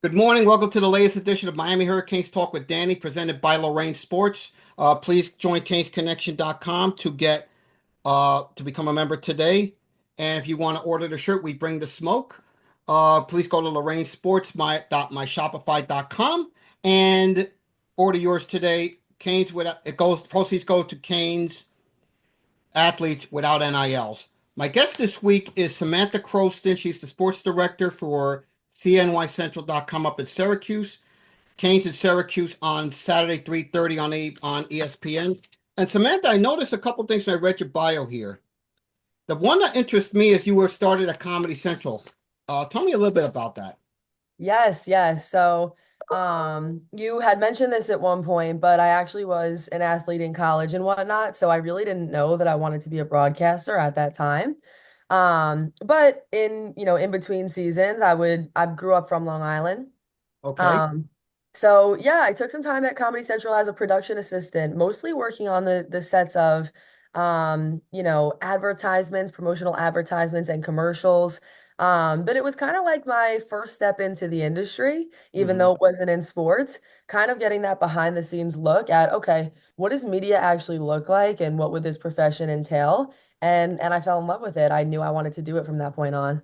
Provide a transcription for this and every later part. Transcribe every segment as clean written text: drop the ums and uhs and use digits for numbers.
Good morning. Welcome to the latest edition of Miami Hurricanes Talk with Danny, presented by Lorraine Sports. Please join canesconnection.com to become a member today. And if you want to order the shirt, we bring the smoke. Please go to Lorraine Sports, myshopify.com, and order yours today. Canes without it goes proceeds go to Canes athletes without NILs. My guest this week is Samantha Croston. She's the sports director for CNYCentral.com up in Syracuse. Canes in Syracuse on Saturday, 3:30 on ESPN. And Samantha, I noticed a couple things when I read your bio here. The one that interests me is you were started at Comedy Central. Tell me a little bit about that. Yes, yes. So, you had mentioned this at one point, but I actually was an athlete in college and whatnot, so I really didn't know that I wanted to be a broadcaster at that time. But in between seasons, I grew up from Long Island. Okay. Um, so yeah, I took some time at Comedy Central as a production assistant, mostly working on the sets of advertisements, promotional advertisements and commercials. But it was kind of like my first step into the industry, even Hmm. though it wasn't in sports, kind of getting that behind the scenes look at, okay, what does media actually look like and what would this profession entail? And I fell in love with it. I knew I wanted to do it from that point on.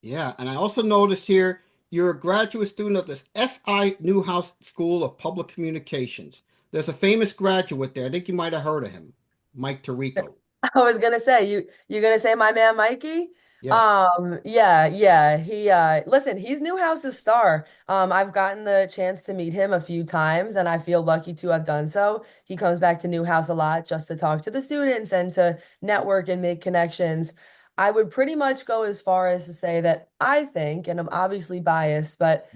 Yeah, and I also noticed here you're a graduate student of the S.I. Newhouse School of Public Communications. There's a famous graduate there. I think you might have heard of him, Mike Tirico. I was gonna say you're gonna say my man Mikey. Yes. Yeah. Listen, he's Newhouse's star. I've gotten the chance to meet him a few times and I feel lucky to have done so. He comes back to Newhouse a lot just to talk to the students and to network and make connections. I would pretty much go as far as to say that I think, and I'm obviously biased, but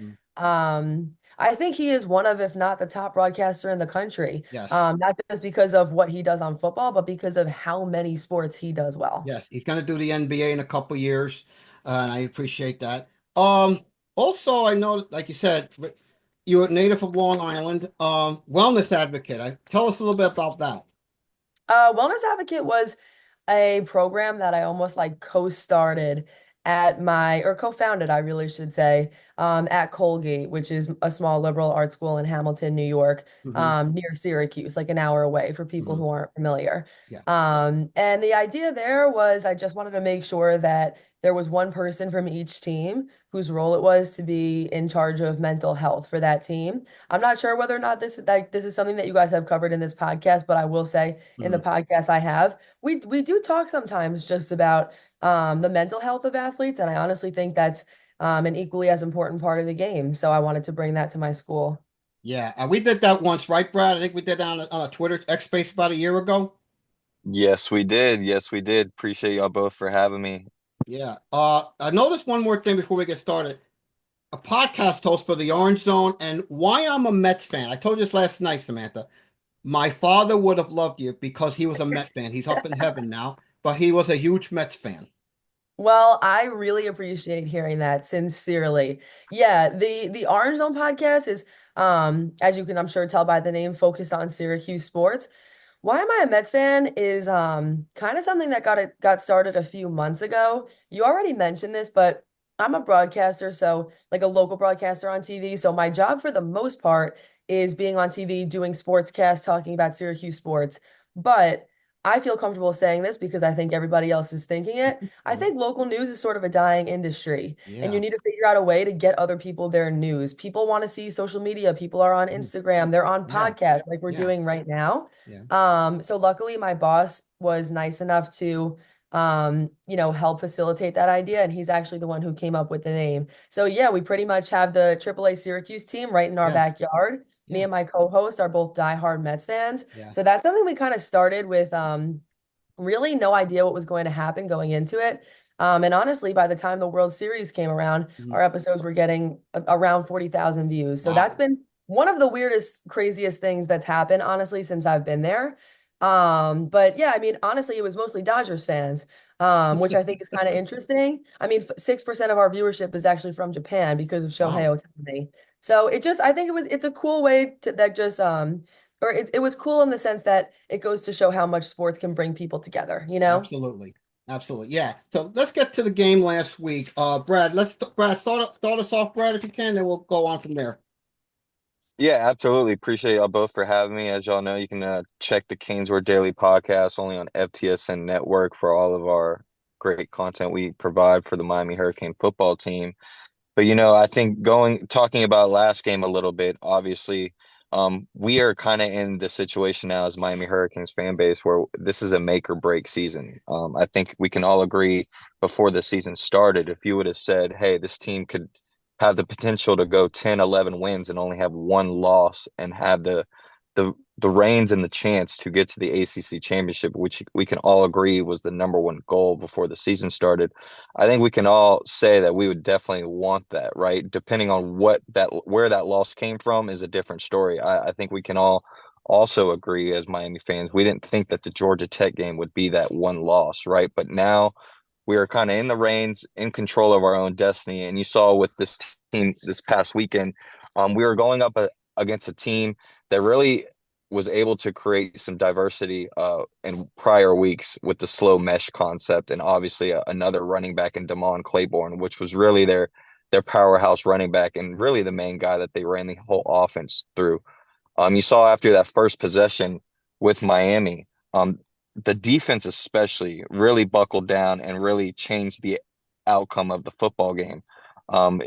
I think he is one of, if not the top broadcaster in the country. Yes. Not just because of what he does on football, but because of how many sports he does well. Yes, he's going to do the NBA in a couple years, and I appreciate that. Um, Also, I know, like you said, you're a native of Long Island. Wellness advocate. Tell us a little bit about that. Wellness Advocate was a program that I almost like co-started or co-founded, I really should say, at Colgate, which is a small liberal arts school in Hamilton, New York, Hmm. near Syracuse, like an hour away for people Hmm. who aren't familiar. Yeah. And the idea there was I just wanted to make sure that there was one person from each team whose role it was to be in charge of mental health for that team. I'm not sure whether or not this is something that you guys have covered in this podcast, but I will say in the Hmm. podcast I have, we do talk sometimes just about the mental health of athletes, and I honestly think that's an equally as important part of the game. So I wanted to bring that to my school. Yeah, we did that once, right, Brad? I think we did that on a Twitter X Space about a year ago. Yes, we did. Yes, we did. Appreciate y'all both for having me. Yeah. I noticed one more thing before we get started. A podcast host for the Orange Zone, and why I'm a Mets fan. I told you this last night, Samantha. My father would have loved you because he was a Mets fan. He's up in heaven now, but he was a huge Mets fan. Well, I really appreciate hearing that sincerely. Yeah, the Orange Zone podcast is as you can I'm sure tell by the name focused on Syracuse sports. Why am I a Mets fan is kind of something that got started a few months ago. You already mentioned this, but I'm a broadcaster, so like a local broadcaster on TV. So my job for the most part is being on TV, doing sportscasts, talking about Syracuse sports. But I feel comfortable saying this because I think everybody else is thinking it. I Mhm. think local news is sort of a dying industry, and you Yeah. need to figure out a way to get other people their news. People want to see social media, people are on Mhm. Instagram, they're on Yeah. podcasts like we're Yeah. doing right now. Yeah. So luckily my boss was nice enough to help facilitate that idea, and he's actually the one who came up with the name. So yeah, we pretty much have the AAA Syracuse team right in our Yeah. backyard. Me Yeah. and my co-host are both diehard Mets fans. Yeah. So that's something we kind of started with really no idea what was going to happen going into it. And honestly, by the time the World Series came around, Mhm. our episodes were getting around 40,000 views. So that's Wow. been one of the weirdest, craziest things that's happened, honestly, since I've been there. But yeah, I mean, honestly, it was mostly Dodgers fans, which I think is kind of interesting. I mean, 6% of our viewership is actually from Japan because of Shohei Wow. Ohtani. So I think it's a cool way to that just or it was cool in the sense that it goes to show how much sports can bring people together, you know? Absolutely. Absolutely. Yeah. So let's get to the game last week. Brad, start us off, Brad, if you can, and we'll go on from there. Yeah, absolutely. Appreciate y'all both for having me. As y'all know, you can check the Canesward Daily podcast only on FTSN Network for all of our great content we provide for the Miami Hurricane football team. But I think talking about last game a little bit, obviously, we are kind of in the situation now as Miami Hurricanes fan base where this is a make or break season. I think we can all agree before the season started, if you would have said, hey, this team could have the potential to go 10, 11 wins and only have one loss and have the reins and the chance to get to the ACC championship, which we can all agree was the number one goal before the season started. I think we can all say that we would definitely want that, right? Depending on where that loss came from is a different story. I think we can all also agree as Miami fans, we didn't think that the Georgia Tech game would be that one loss, right? But now we are kind of in the reins, in control of our own destiny. And you saw with this team this past weekend, we were going up against a team that really was able to create some diversity in prior weeks with the slow mesh concept, and obviously another running back in Damon Claiborne, which was really their powerhouse running back and really the main guy that they ran the whole offense through. You saw after that first possession with Miami, the defense especially really buckled down and really changed the outcome of the football game.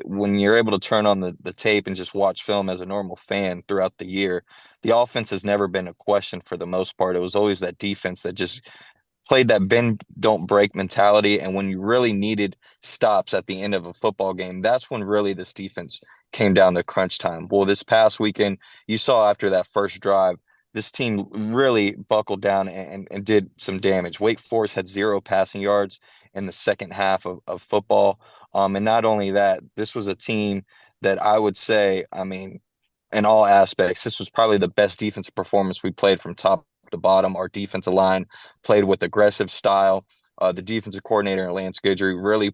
When you're able to turn on the tape and just watch film as a normal fan throughout the year, the offense has never been a question for the most part. It was always that defense that just played that bend don't break mentality. And when you really needed stops at the end of a football game, that's when really this defense came down to crunch time. Well, this past weekend, you saw after that first drive, this team really buckled down and did some damage. Wake Forest had 0 passing yards in the second half of football. And not only that, this was a team that I would say, I mean, in all aspects, this was probably the best defensive performance we played from top to bottom. Our defensive line played with aggressive style. The defensive coordinator, Lance Guidry, really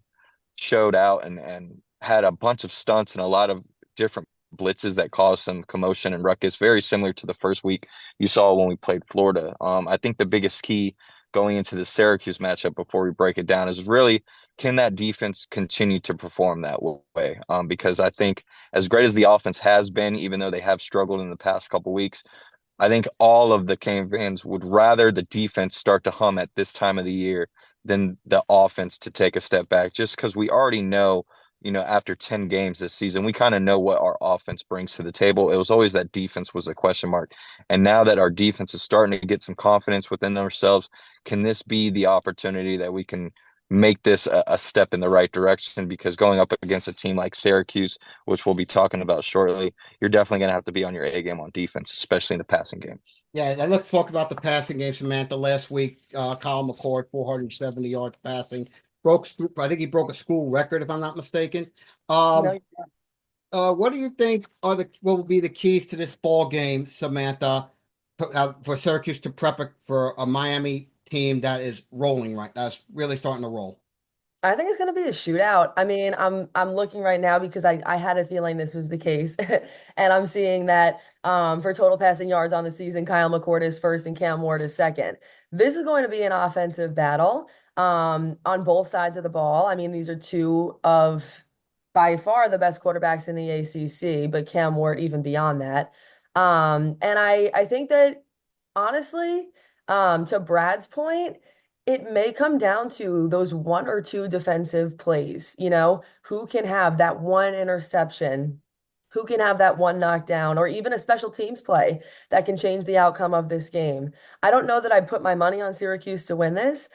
showed out and had a bunch of stunts and a lot of different blitzes that caused some commotion and ruckus, very similar to the first week you saw when we played Florida. I think the biggest key going into the Syracuse matchup before we break it down is really can that defense continue to perform that way? Because I think as great as the offense has been, even though they have struggled in the past couple weeks, I think all of the Cane fans would rather the defense start to hum at this time of the year than the offense to take a step back, just because we already know, after 10 games this season, we kind of know what our offense brings to the table. It was always that defense was a question mark. And now that our defense is starting to get some confidence within themselves, can this be the opportunity that we can make this a step in the right direction? Because going up against a team like Syracuse, which we'll be talking about shortly, you're definitely going to have to be on your A game on defense, especially in the passing game. Yeah, and let's talk about the passing game, Samantha. Last week, Kyle McCord, 470 yards passing. I think he broke a school record, if I'm not mistaken. No, Um, what do you think what will be the keys to this ball game, Samantha, for Syracuse to prep it for a Miami team that is rolling right now, that's really starting to roll? I think it's going to be a shootout. I mean, I'm looking right now because I had a feeling this was the case, and I'm seeing that for total passing yards on the season, Kyle McCord is first and Cam Ward is second. This is going to be an offensive battle on both sides of the ball. I mean, these are two of by far the best quarterbacks in the ACC, but Cam Ward even beyond that. And I think that honestly, to Brad's point, it may come down to those one or two defensive plays, who can have that one interception, who can have that one knockdown, or even a special teams play that can change the outcome of this game. I don't know that I'd put my money on Syracuse to win this,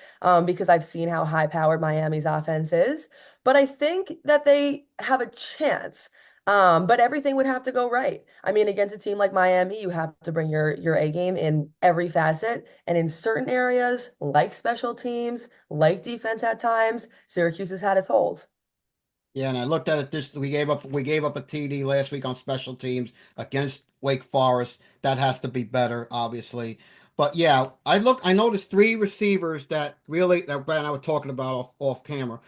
because I've seen how high-powered Miami's offense is, but I think that they have a chance. But everything would have to go right. I mean, against a team like Miami, you have to bring your A game in every facet. And in certain areas, like special teams, like defense at times, Syracuse has had its holes. Yeah, and I looked at it this we gave up a TD last week on special teams against Wake Forest. That has to be better, obviously. But yeah, I noticed three receivers that Brad and I were talking about off camera.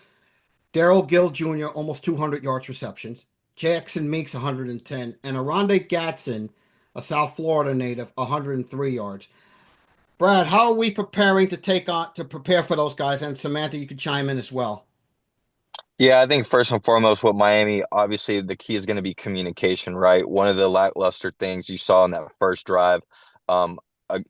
Daryl Gill Jr., almost 200 yards receptions. Jackson Meeks, 110. And Aronde Gatson, a South Florida native, 103 yards. Brad, how are we preparing to prepare for those guys? And Samantha, you can chime in as well. Yeah, I think first and foremost with Miami, obviously the key is going to be communication, right? One of the lackluster things you saw in that first drive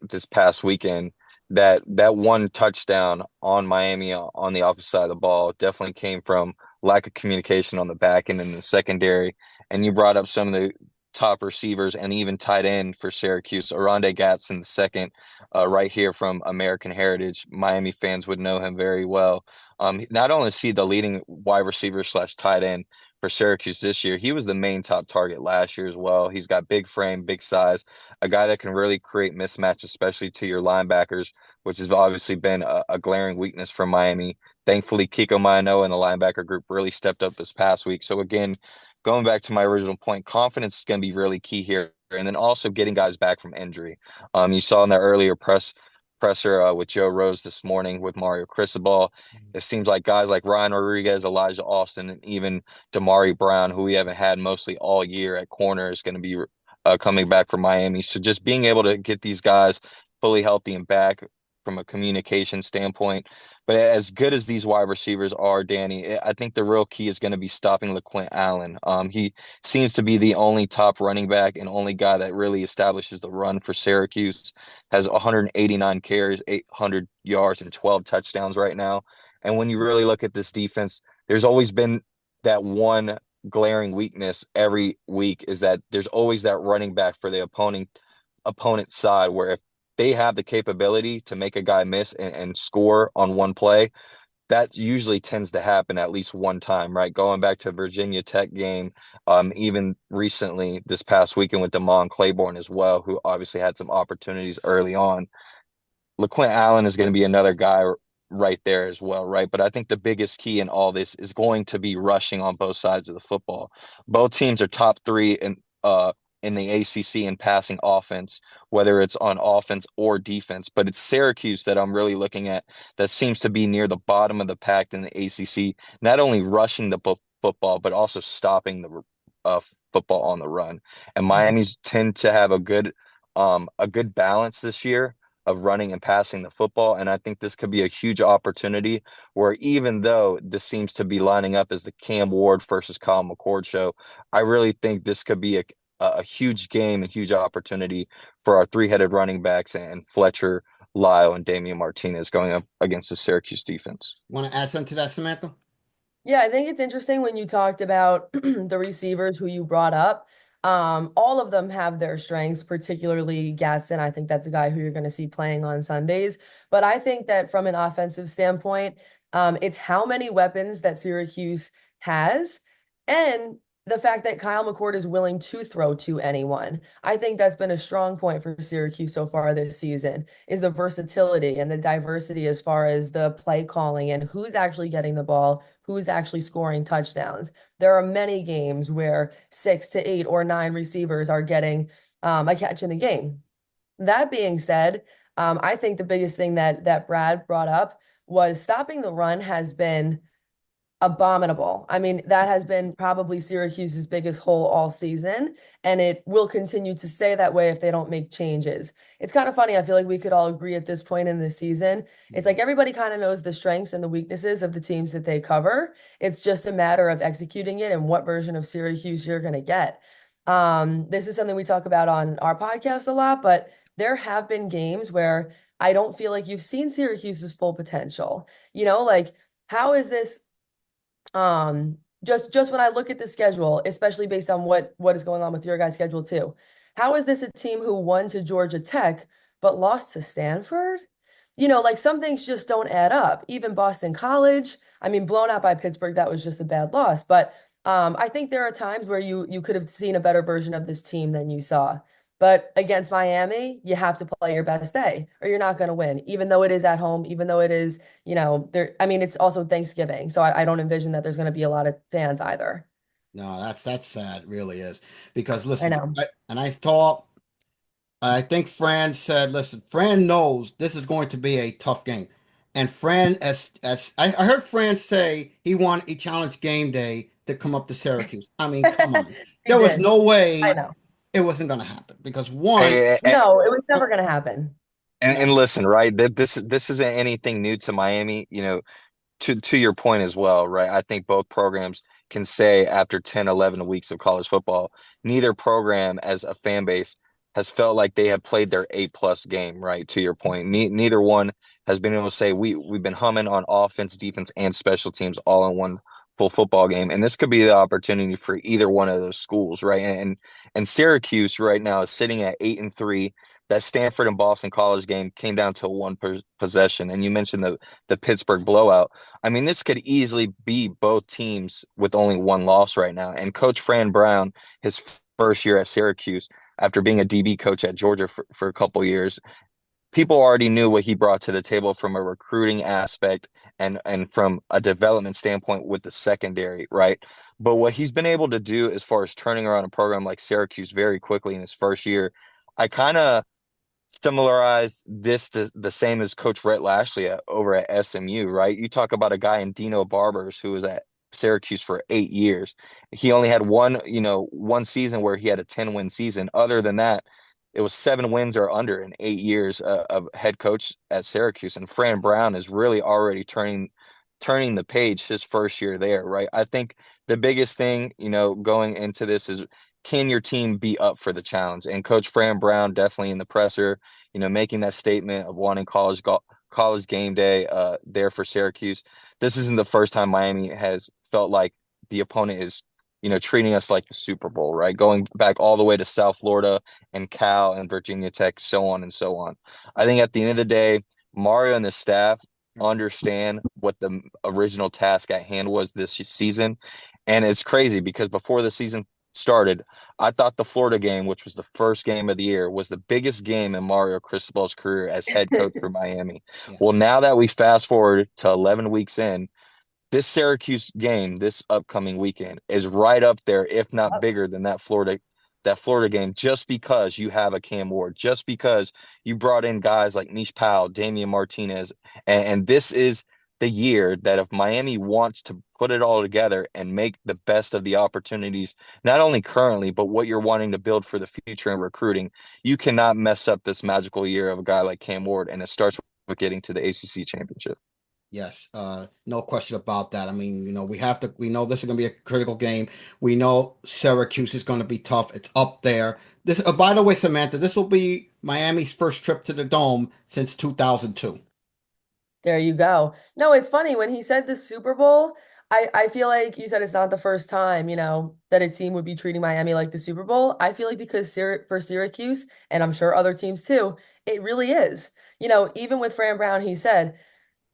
this past weekend, that one touchdown on Miami on the opposite side of the ball definitely came from lack of communication on the back end and in the secondary. And you brought up some of the top receivers and even tight end for Syracuse, Oronde Gadsden the second, right here from American Heritage. Miami fans would know him very well. Not only is he the leading wide receiver slash tight end for Syracuse this year, he was the main top target last year as well. He's got big frame, big size, a guy that can really create mismatch, especially to your linebackers, which has obviously been a glaring weakness for Miami. Thankfully, Kiko Mano and the linebacker group really stepped up this past week. So again, going back to my original point, confidence is going to be really key here. And then also getting guys back from injury. You saw in the earlier presser with Joe Rose this morning with Mario Cristobal. It seems like guys like Ryan Rodriguez, Elijah Austin, and even Damari Brown, who we haven't had mostly all year at corner, is going to be coming back from Miami. So just being able to get these guys fully healthy and back from a communication standpoint. But as good as these wide receivers are, Danny, I think the real key is going to be stopping LaQuint Allen. He seems to be the only top running back and only guy that really establishes the run for Syracuse. Has 189 carries, 800 yards, and 12 touchdowns right now. And when you really look at this defense, there's always been that one glaring weakness every week is that there's always that running back for the opponent's side where if they have the capability to make a guy miss and score on one play, that usually tends to happen at least one time, right? Going back to the Virginia Tech game, even recently this past weekend with Damon Claiborne as well, who obviously had some opportunities early on. LaQuint Allen is going to be another guy right there as well, right? But I think the biggest key in all this is going to be rushing on both sides of the football. Both teams are top three in the ACC in passing offense, whether it's on offense or defense. But it's Syracuse that I'm really looking at that seems to be near the bottom of the pack in the ACC, not only rushing the football, but also stopping the uh, football on the run. And Miami's tend to have a good balance this year of running and passing the football. And I think this could be a huge opportunity where even though this seems to be lining up as the Cam Ward versus Kyle McCord show, I really think this could be a huge game and huge opportunity for our three-headed running backs and Fletcher, Lyle, and Damian Martinez going up against the Syracuse defense. Want to add something to that, Samantha? Yeah, I think it's interesting when you talked about the receivers who you brought up. All of them have their strengths, particularly Gadsden. I think that's a guy who you're going to see playing on Sundays. But I think that from an offensive standpoint, it's how many weapons that Syracuse has and the fact that Kyle McCord is willing to throw to anyone. I think that's been a strong point for Syracuse so far this season is the versatility and the diversity as far as the play calling and who's actually getting the ball, who's actually scoring touchdowns. There are many games where 6 to 8 or 9 receivers are getting a catch in the game. That being said, I think the biggest thing that Brad brought up was stopping the run has been abominable. I mean, that has been probably Syracuse's biggest hole all season, and it will continue to stay that way if they don't make changes. It's kind of funny. I feel like we could all agree at this point in the season. It's like everybody kind of knows the strengths and the weaknesses of the teams that they cover. It's just a matter of executing it and what version of Syracuse you're going to get. This is something we talk about on our podcast a lot, but there have been games where I don't feel like you've seen Syracuse's full potential. Like how is this just when I look at the schedule, especially based on what is going on with your guys' schedule too, how is this a team who won to Georgia Tech but lost to Stanford? Like some things just don't add up. Even Boston College, I mean, blown out by Pittsburgh, that was just a bad loss. But I think there are times where you could have seen a better version of this team than you saw. But against Miami, you have to play your best day or you're not going to win, even though it is at home, even though it is, there, I mean, it's also Thanksgiving. So I don't envision that there's going to be a lot of fans either. No, that's sad, it really is. Because I listen, know. I think Fran said, listen, Fran knows this is going to be a tough game. And Fran, as I heard Fran say he challenged game day to come up to Syracuse. I mean, come on. He There was did. no I way know. it wasn't going to happen because one, Hey, No, it was never going to happen. And listen, right? This isn't anything new to Miami. To your point as well, right? I think both programs can say after 10, 11 weeks of college football, neither program as a fan base has felt like they have played their A-plus game, right? To your point, neither one has been able to say we've been humming on offense, defense, and special teams all in one full football game. And this could be the opportunity for either one of those schools, right? And Syracuse right now is sitting at 8-3. That Stanford and Boston College game came down to one possession. And you mentioned the Pittsburgh blowout. I mean, this could easily be both teams with only one loss right now. And Coach Fran Brown, his first year at Syracuse, after being a DB coach at Georgia for a couple years, people already knew what he brought to the table from a recruiting aspect and from a development standpoint with the secondary, right? But what he's been able to do as far as turning around a program like Syracuse very quickly in his first year, I kind of similarize this to the same as Coach Rhett Lashley over at SMU, right? You talk about a guy in Dino Barbers who was at Syracuse for 8 years. He only had one season where he had a 10-win season. Other than that, it was 7 wins or under in 8 years of head coach at Syracuse. And Fran Brown is really already turning the page his first year there, right? I think the biggest thing, going into this is can your team be up for the challenge? And Coach Fran Brown definitely in the presser, making that statement of wanting college game day there for Syracuse. This isn't the first time Miami has felt like the opponent is, treating us like the Super Bowl, right? Going back all the way to South Florida and Cal and Virginia Tech, so on and so on. I think at the end of the day, Mario and the staff understand what the original task at hand was this season. And it's crazy because before the season started, I thought the Florida game, which was the first game of the year, was the biggest game in Mario Cristobal's career as head coach for Miami. Well, Yes. now that we fast forward to 11 weeks in, this Syracuse game this upcoming weekend is right up there, if not bigger than that Florida game, just because you have a Cam Ward, just because you brought in guys like Nish Powell, Damian Martinez, and this is the year that if Miami wants to put it all together and make the best of the opportunities, not only currently, but what you're wanting to build for the future in recruiting, you cannot mess up this magical year of a guy like Cam Ward, and it starts with getting to the ACC championship. Yes, no question about that. I mean, we know this is going to be a critical game. We know Syracuse is going to be tough. It's up there. By the way, Samantha, this will be Miami's first trip to the Dome since 2002. There you go. No, it's funny when he said the Super Bowl, I feel like you said it's not the first time, that a team would be treating Miami like the Super Bowl. I feel like because for Syracuse, and I'm sure other teams too, it really is. Even with Fran Brown, he said,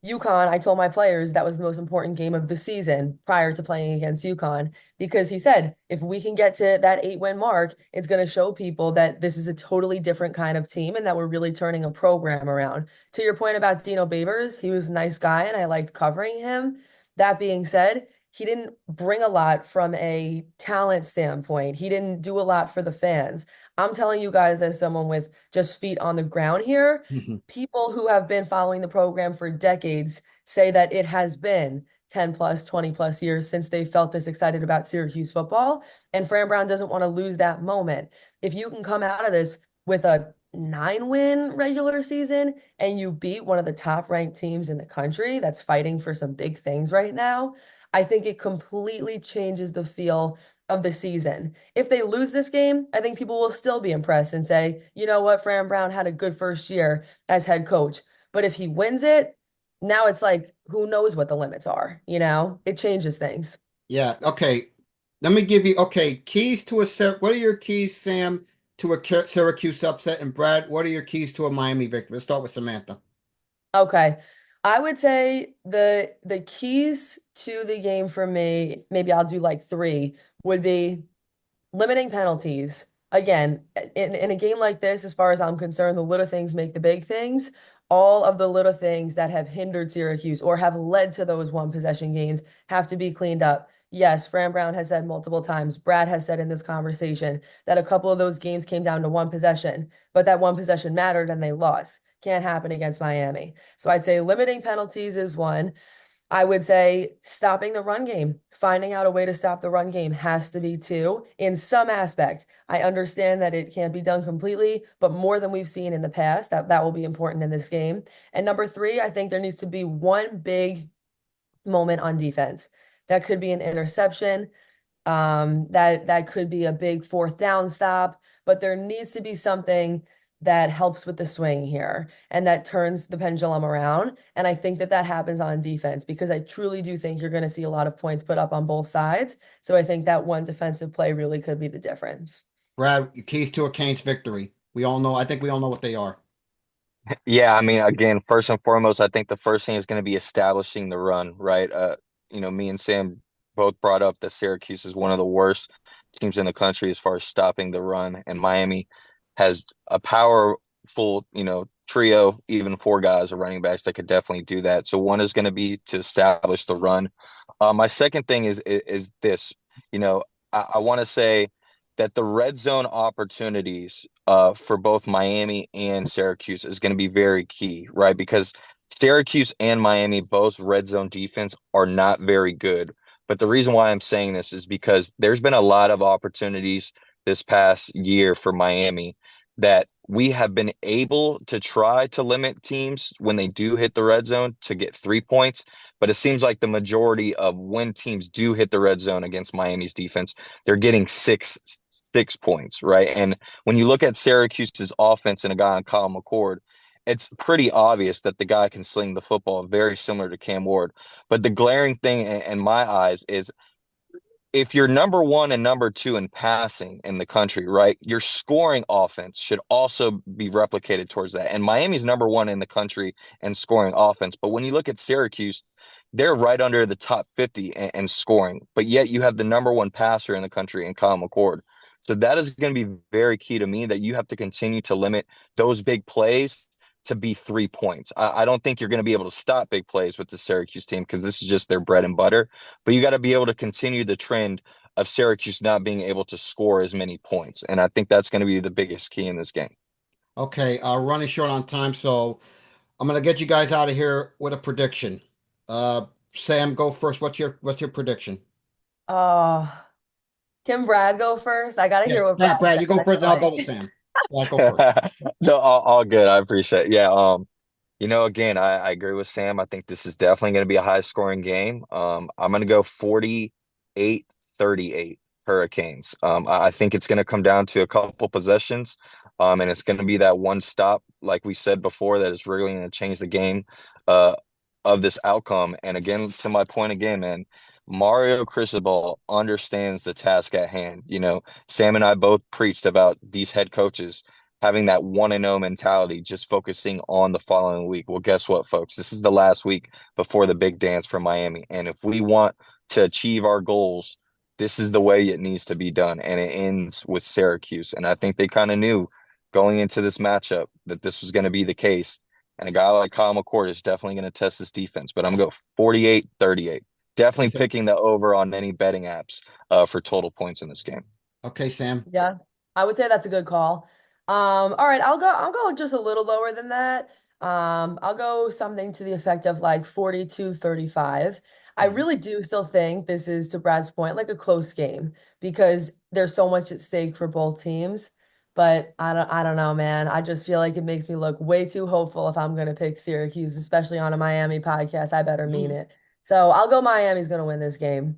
UConn, I told my players that was the most important game of the season prior to playing against UConn because he said if we can get to that 8-win mark, it's going to show people that this is a totally different kind of team and that we're really turning a program around. To your point about Dino Babers, he was a nice guy and I liked covering him. That being said, he didn't bring a lot from a talent standpoint. He didn't do a lot for the fans. I'm telling you guys, as someone with just feet on the ground here, people who have been following the program for decades say that it has been 10 plus, 20 plus years since they felt this excited about Syracuse football. And Fran Brown doesn't want to lose that moment. If you can come out of this with a 9-win regular season and you beat one of the top ranked teams in the country that's fighting for some big things right now, I think it completely changes the feel of the season. If they lose this game, I think people will still be impressed and say, you know what, Fran Brown had a good first year as head coach. But if he wins it, now it's like, who knows what the limits are? It changes things. Yeah, okay. Let me give you, okay, keys to what are your keys, Sam, to a Syracuse upset? And Brad, what are your keys to a Miami victory? Let's start with Samantha. Okay. I would say the keys to the game for me, maybe I'll do like three, would be limiting penalties. Again, in a game like this, as far as I'm concerned, the little things make the big things. All of the little things that have hindered Syracuse or have led to those one possession games have to be cleaned up. Yes, Fran Brown has said multiple times, Brad has said in this conversation that a couple of those games came down to one possession, but that one possession mattered and they lost. Can't happen against Miami. So I'd say limiting penalties is one. I would say stopping the run game, finding out a way to stop the run game has to be two in some aspect. I understand that it can't be done completely, but more than we've seen in the past, that will be important in this game. And number three, I think there needs to be one big moment on defense. That could be an interception. That could be a big fourth down stop, but there needs to be something that helps with the swing here and that turns the pendulum around. And I think that that happens on defense because I truly do think you're going to see a lot of points put up on both sides. So I think that one defensive play really could be the difference. Brad, keys to a Canes victory. We all know. I think we all know what they are. Yeah, I mean, again, first and foremost, I think the first thing is going to be establishing the run, right? Me and Sam both brought up that Syracuse is one of the worst teams in the country as far as stopping the run, and Miami has a powerful, trio, even four guys or running backs that could definitely do that. So one is going to be to establish the run. My second thing is this, I want to say that the red zone opportunities for both Miami and Syracuse is going to be very key, right? Because Syracuse and Miami, both red zone defense, are not very good. But the reason why I'm saying this is because there's been a lot of opportunities this past year for Miami that we have been able to try to limit teams when they do hit the red zone to get 3 points. But it seems like the majority of when teams do hit the red zone against Miami's defense, they're getting 6 points, right? And when you look at Syracuse's offense and a guy on Kyle McCord, it's pretty obvious that the guy can sling the football, very similar to Cam Ward. But the glaring thing in my eyes is if you're number one and number two in passing in the country, right, your scoring offense should also be replicated towards that. And Miami's number one in the country in scoring offense. But when you look at Syracuse, they're right under the top 50 in scoring, but yet you have the number one passer in the country in Kyle McCord. So that is going to be very key to me that you have to continue to limit those big plays to be 3 points. I don't think you're going to be able to stop big plays with the Syracuse team because this is just their bread and butter, but you got to be able to continue the trend of Syracuse not being able to score as many points. And I think that's going to be the biggest key in this game. Okay, running short on time, so I'm gonna get you guys out of here with a prediction. Sam, go first. What's your prediction? Oh, can Brad go first? I gotta Yeah, hear what Brad Brad, you says go first, and I'll go anyway. with Sam. Brad, go first. No, all good. I appreciate it. Yeah, again, I agree with Sam. I think this is definitely going to be a high scoring game. I'm going to go 48-38 Hurricanes. I think it's going to come down to a couple possessions. And it's going to be that one stop, like we said before, that is really going to change the game uh, of this outcome. And again, to my point again, man, Mario Cristobal understands the task at hand. Sam and I both preached about these head coaches having that 1-0 mentality, just focusing on the following week. Well, guess what, folks? This is the last week before the big dance for Miami. And if we want to achieve our goals, this is the way it needs to be done. And it ends with Syracuse. And I think they kind of knew going into this matchup that this was going to be the case. And a guy like Kyle McCord is definitely going to test this defense. But I'm going to go 48-38. Definitely Okay, picking the over on any betting apps for total points in this game. okay, Sam. Yeah, I would say that's a good call. All right, I'll go just a little lower than that. I'll go something to the effect of like 42-35. I Mhm. really do still think this is, to Brad's point, like a close game because there's so much at stake for both teams. But I don't know, man. I just feel like it makes me look way too hopeful if I'm gonna pick Syracuse, especially on a Miami podcast. I better mean Mhm. it. So I'll go Miami's gonna win this game.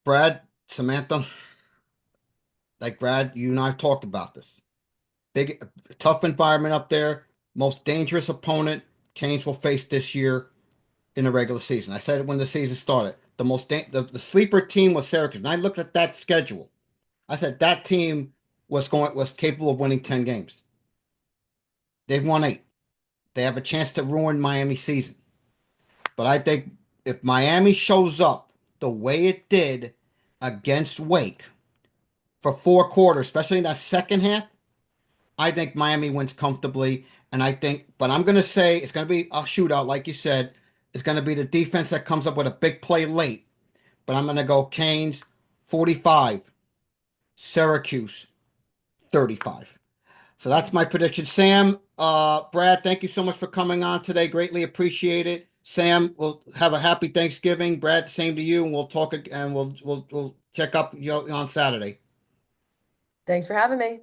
Brad, Samantha, like Brad, you and I have talked about this. Big, tough environment up there. Most dangerous opponent Canes will face this year in the regular season. I said it when the season started. The sleeper team was Syracuse, and I looked at that schedule. I said that team was capable of winning 10 games. They've won 8. They have a chance to ruin Miami's season. But I think if Miami shows up the way it did against Wake for 4 quarters, especially in that second half, I think Miami wins comfortably. And but I'm going to say it's going to be a shootout, like you said. It's going to be the defense that comes up with a big play late. But I'm going to go Canes 45, Syracuse 35. So that's my prediction. Sam, Brad, thank you so much for coming on today. Greatly appreciate it. Sam, we'll have a happy Thanksgiving. Brad, same to you, and we'll talk and we'll check up on Saturday. Thanks for having me.